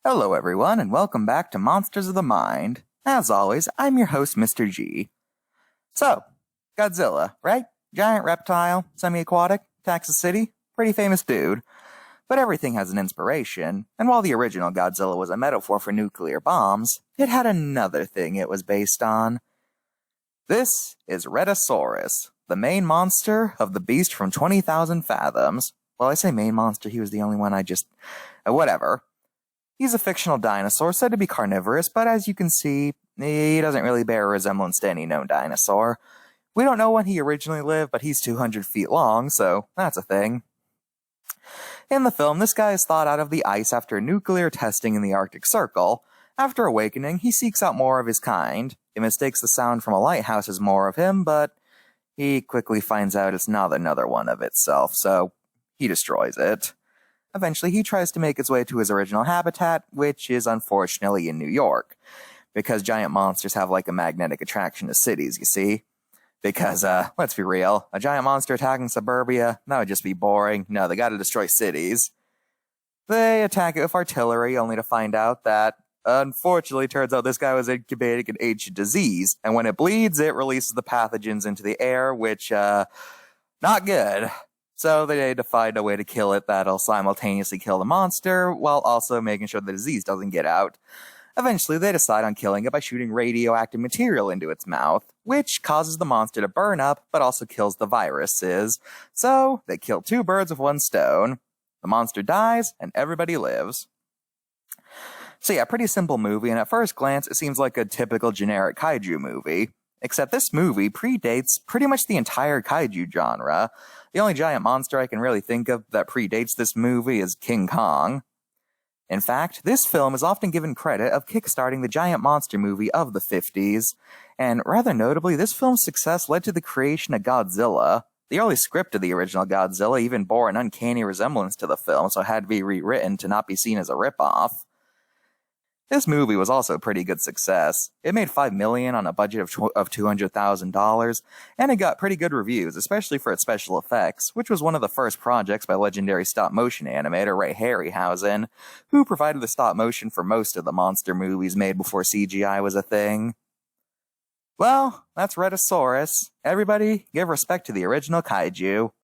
Hello everyone, and welcome back to Monsters of the Mind. As always, I'm your host, Mr.G. So, Godzilla, right? Giant reptile, semi-aquatic, Texas City, pretty famous dude. But everything has an inspiration, and while the original Godzilla was a metaphor for nuclear bombs, it had another thing it was based on. This is Rhedosaurus, the main monster of the beast from 20,000 Fathoms. Well, I say main monster, he was the only one whatever. He's a fictional dinosaur said to be carnivorous, but as you can see, he doesn't really bear a resemblance to any known dinosaur. We don't know when he originally lived, but he's 200 feet long, so that's a thing. In the film, this guy is thawed out of the ice after nuclear testing in the Arctic Circle. After awakening, he seeks out more of his kind. He mistakes the sound from a lighthouse as more of him, but he quickly finds out it's not another one of itself, so he destroys it. Eventually, he tries to make his way to his original habitat, which is unfortunately in New York. Because giant monsters have like a magnetic attraction to cities, you see? Because, let's be real, a giant monster attacking suburbia, that would just be boring. No, they gotta destroy cities. They attack it with artillery, only to find out that, unfortunately, turns out this guy was incubating an ancient disease, and when it bleeds, it releases the pathogens into the air, which, not good. So they need to find a way to kill it that'll simultaneously kill the monster, while also making sure the disease doesn't get out. Eventually, they decide on killing it by shooting radioactive material into its mouth, which causes the monster to burn up, but also kills the viruses. So, they kill two birds with one stone. The monster dies, and everybody lives. So yeah, pretty simple movie, and at first glance, it seems like a typical generic kaiju movie. Except this movie predates pretty much the entire kaiju genre. The only giant monster I can really think of that predates this movie is King Kong. In fact, this film is often given credit of kickstarting the giant monster movie of the 50s, and rather notably, this film's success led to the creation of Godzilla. The early script of the original Godzilla even bore an uncanny resemblance to the film, so it had to be rewritten to not be seen as a ripoff. This movie was also a pretty good success. It made $5 million on a budget of $200,000, and it got pretty good reviews, especially for its special effects, which was one of the first projects by legendary stop-motion animator Ray Harryhausen, who provided the stop-motion for most of the monster movies made before CGI was a thing. Well, that's Rhedosaurus. Everybody, give respect to the original kaiju.